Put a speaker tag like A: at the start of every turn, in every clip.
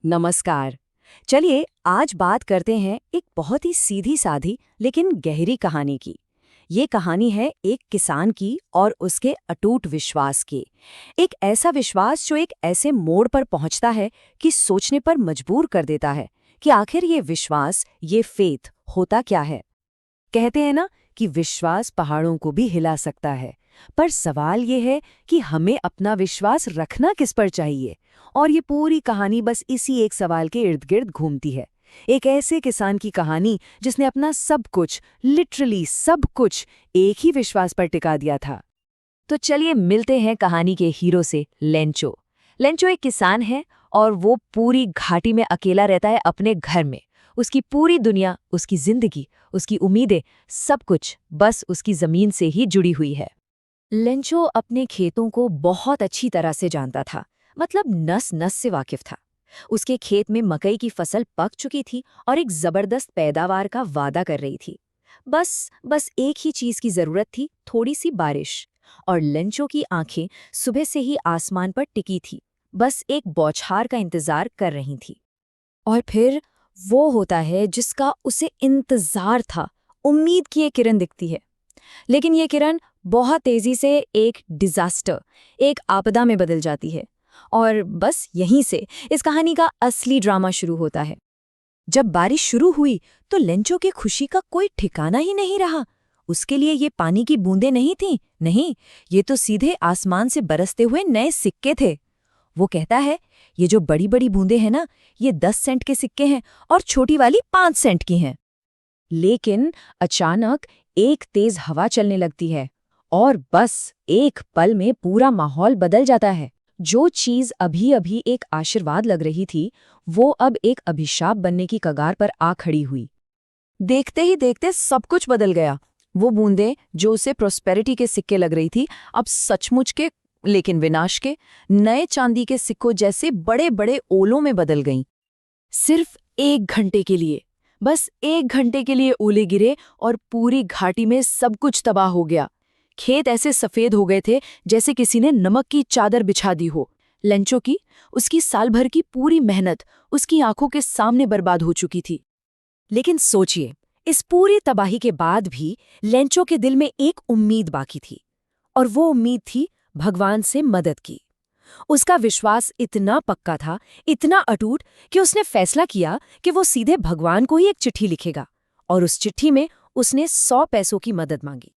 A: नमस्कार। चलिए आज बात करते हैं एक बहुत ही सीधी साधी लेकिन गहरी कहानी की। ये कहानी है एक किसान की और उसके अटूट विश्वास की। एक ऐसा विश्वास जो एक ऐसे मोड़ पर पहुंचता है कि सोचने पर मजबूर कर देता है कि आखिर ये विश्वास, ये फेथ होता क्या है। कहते हैं ना कि विश्वास पहाड़ों को भी हिला सकता है, पर सवाल ये है कि हमें अपना विश्वास रखना किस पर चाहिए। और ये पूरी कहानी बस इसी एक सवाल के इर्द गिर्द घूमती है। एक ऐसे किसान की कहानी जिसने अपना सब कुछ, लिटरली सब कुछ, एक ही विश्वास पर टिका दिया था। तो चलिए मिलते हैं कहानी के हीरो से, लेंचो। लेंचो एक किसान है और वो पूरी घाटी में अकेला रहता है अपने घर में। उसकी पूरी दुनिया, उसकी जिंदगी, उसकी उम्मीदें, सब कुछ बस उसकी जमीन से ही जुड़ी हुई है। लेंचो अपने खेतों को बहुत अच्छी तरह से जानता था, मतलब नस नस से वाकिफ था। उसके खेत में मकई की फसल पक चुकी थी और एक जबरदस्त पैदावार का वादा कर रही थी। बस एक ही चीज की जरूरत थी, थोड़ी सी बारिश। और लेंचो की आंखें सुबह से ही आसमान पर टिकी थी, बस एक बौछार का इंतजार कर रही थी। और फिर वो होता है जिसका उसे इंतजार था। उम्मीद की एक किरण दिखती है, लेकिन ये किरण बहुत तेजी से एक डिजास्टर, एक आपदा में बदल जाती है। और बस यहीं से इस कहानी का असली ड्रामा शुरू होता है। जब बारिश शुरू हुई तो लेंचो के खुशी का कोई ठिकाना ही नहीं रहा। उसके लिए ये पानी की बूंदें नहीं थीं, नहीं, ये तो सीधे आसमान से बरसते हुए नए सिक्के थे। वो कहता है, ये जो बड़ी बड़ी बूंदें हैं ना, ये 10 सेंट के सिक्के हैं और छोटी वाली 5 सेंट की हैं। लेकिन अचानक एक तेज हवा चलने लगती है और बस एक पल में पूरा माहौल बदल जाता है। जो चीज अभी अभी एक आशीर्वाद लग रही थी, वो अब एक अभिशाप बनने की कगार पर आ खड़ी हुई। देखते ही देखते सब कुछ बदल गया। वो बूंदें जो उसे प्रोस्पेरिटी के सिक्के लग रही थी, अब सचमुच के, लेकिन विनाश के, नए चांदी के सिक्कों जैसे बड़े बड़े ओलों में बदल गईं। सिर्फ 1 घंटे के लिए, बस 1 घंटे के लिए ओले गिरे और पूरी घाटी में सब कुछ तबाह हो गया। खेत ऐसे सफेद हो गए थे जैसे किसी ने नमक की चादर बिछा दी हो। लेंचो की, उसकी साल भर की पूरी मेहनत उसकी आंखों के सामने बर्बाद हो चुकी थी। लेकिन सोचिए, इस पूरी तबाही के बाद भी लेंचो के दिल में एक उम्मीद बाकी थी, और वो उम्मीद थी भगवान से मदद की। उसका विश्वास इतना पक्का था, इतना अटूट, कि उसने फैसला किया कि वो सीधे भगवान को ही एक चिट्ठी लिखेगा, और उस चिट्ठी में उसने 100 पैसों की मदद मांगी।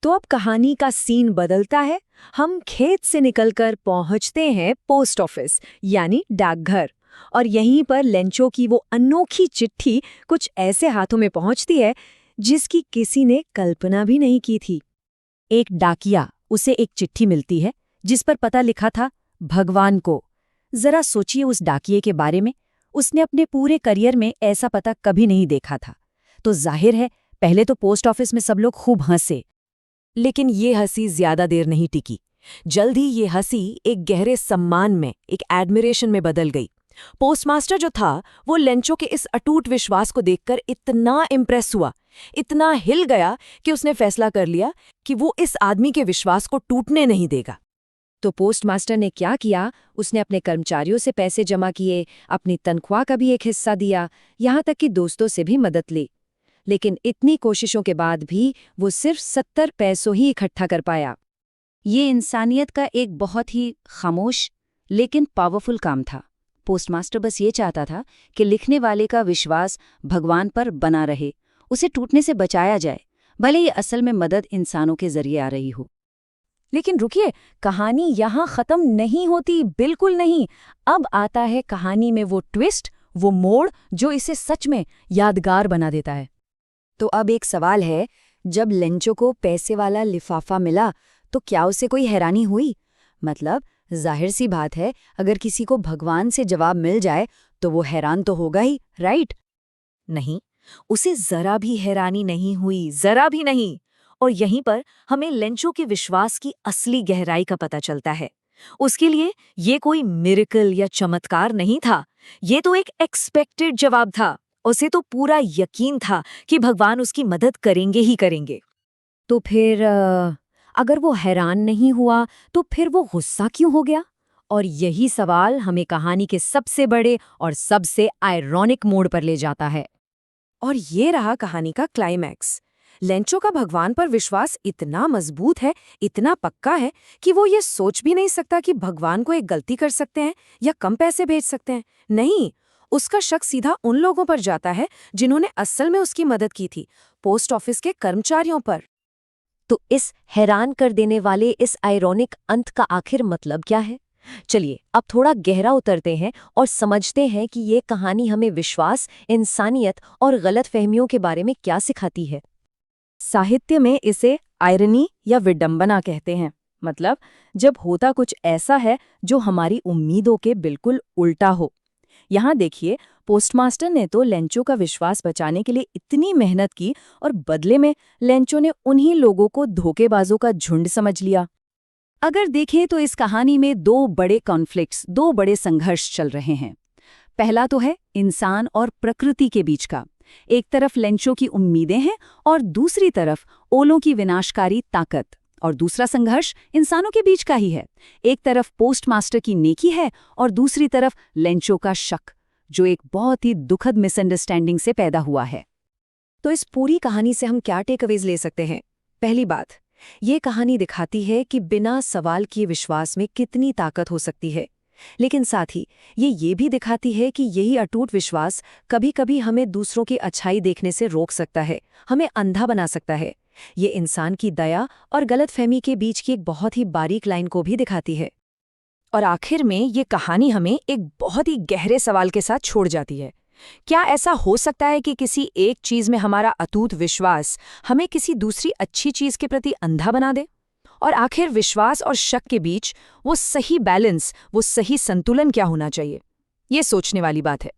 A: तो अब कहानी का सीन बदलता है। हम खेत से निकलकर पहुंचते हैं पोस्ट ऑफिस, यानी डाकघर। और यहीं पर लेंचो की वो अनोखी चिट्ठी कुछ ऐसे हाथों में पहुंचती है जिसकी किसी ने कल्पना भी नहीं की थी। एक डाकिया, उसे एक चिट्ठी मिलती है जिस पर पता लिखा था भगवान को। जरा सोचिए उस डाकिये के बारे में। उसने अपने पूरे करियर में ऐसा पता कभी नहीं देखा था। तो जाहिर है, पहले तो पोस्ट ऑफिस में सब लोग खूब हंसे। लेकिन ये हंसी ज्यादा देर नहीं टिकी। जल्द ही ये हंसी एक गहरे सम्मान में, एक एडमिरेशन में बदल गई। पोस्टमास्टर जो था, वो लेंचो के इस अटूट विश्वास को देखकर इतना इम्प्रेस हुआ, इतना हिल गया कि उसने फैसला कर लिया कि वो इस आदमी के विश्वास को टूटने नहीं देगा। तो पोस्टमास्टर ने क्या किया, उसने अपने कर्मचारियों से पैसे जमा किए, अपनी तनख्वाह का भी एक हिस्सा दिया, यहाँ तक कि दोस्तों से भी मदद ली। लेकिन इतनी कोशिशों के बाद भी वो सिर्फ 70 पैसों ही इकट्ठा कर पाया। ये इंसानियत का एक बहुत ही खामोश लेकिन पावरफुल काम था। पोस्टमास्टर बस ये चाहता था कि लिखने वाले का विश्वास भगवान पर बना रहे, उसे टूटने से बचाया जाए, भले ही असल में मदद इंसानों के जरिए आ रही हो। लेकिन रुकिए, कहानी यहाँ खत्म नहीं होती, बिल्कुल नहीं। अब आता है कहानी में वो ट्विस्ट, वो मोड़ जो इसे सच में यादगार बना देता है। तो अब एक सवाल है, जब लेंचो को पैसे वाला लिफाफा मिला तो क्या उसे कोई हैरानी हुई? मतलब जाहिर सी बात है, अगर किसी को भगवान से जवाब मिल जाए तो वो हैरान तो होगा ही, राइट? नहीं, उसे जरा भी हैरानी नहीं हुई, जरा भी नहीं। और यहीं पर हमें लेंचो के विश्वास की असली गहराई का पता चलता है। उसके लिए ये कोई मिरेकल या चमत्कार नहीं था, ये तो एक एक्सपेक्टेड जवाब था। उसे तो पूरा यकीन था कि भगवान उसकी मदद करेंगे ही करेंगे। तो फिर अगर वो हैरान नहीं हुआ तो फिर वो गुस्सा क्यों हो गया? और यही सवाल हमें कहानी के सबसे बड़े और सबसे आयरॉनिक मोड़ पर ले जाता है।
B: और ये रहा कहानी का क्लाइमैक्स। लेंचो का भगवान पर विश्वास इतना मजबूत है, इतना पक्का है कि वो ये सोच भी नहीं सकता कि भगवान को एक गलती कर सकते हैं या कम पैसे भेज सकते हैं। नहीं, उसका शक सीधा उन लोगों पर जाता है जिन्होंने असल में उसकी मदद की थी, पोस्ट ऑफिस के कर्मचारियों पर।
A: तो इस हैरान कर देने वाले इस आयरॉनिक अंत का आखिर मतलब क्या है? चलिए अब थोड़ा गहरा उतरते हैं और समझते हैं कि ये कहानी हमें विश्वास, इंसानियत और गलतफहमियों के बारे में क्या सिखाती है।
B: साहित्य में इसे आयरनी या विडंबना कहते हैं। मतलब जब होता कुछ ऐसा है जो हमारी उम्मीदों के बिल्कुल उल्टा हो। यहाँ देखिए, पोस्टमास्टर ने तो लेंचो का विश्वास बचाने के लिए इतनी मेहनत की और बदले में लेंचो ने उन्हीं लोगों को धोखेबाजों का झुंड समझ लिया।
A: अगर देखें तो इस कहानी में दो बड़े कॉन्फ्लिक्ट्स, दो बड़े संघर्ष चल रहे हैं। पहला तो है इंसान और प्रकृति के बीच का। एक तरफ लेंचो की उम्मीदें हैं और दूसरी तरफ ओलों की विनाशकारी ताकत। और दूसरा संघर्ष इंसानों के बीच का ही है। एक तरफ पोस्टमास्टर की नेकी है और दूसरी तरफ लेंचो का शक, जो एक बहुत ही दुखद मिसअंडरस्टैंडिंग से पैदा हुआ है। तो इस पूरी कहानी से हम क्या टेकअवेज ले सकते हैं? पहली बात, ये कहानी दिखाती है कि बिना सवाल किए विश्वास में कितनी ताकत हो सकती है। लेकिन साथ ही ये भी दिखाती है कि यही अटूट विश्वास कभी-कभी हमें दूसरों की अच्छाई देखने से रोक सकता है, हमें अंधा बना सकता है। ये इंसान की दया और गलतफहमी के बीच की एक बहुत ही बारीक लाइन को भी दिखाती है।
B: और आखिर में ये कहानी हमें एक बहुत ही गहरे सवाल के साथ छोड़ जाती है। क्या ऐसा हो सकता है कि किसी एक चीज में हमारा अटूट विश्वास हमें किसी दूसरी अच्छी चीज के प्रति अंधा बना दे? और आखिर विश्वास और शक के बीच वो सही बैलेंस, वो सही संतुलन क्या होना चाहिए? ये सोचने वाली बात है।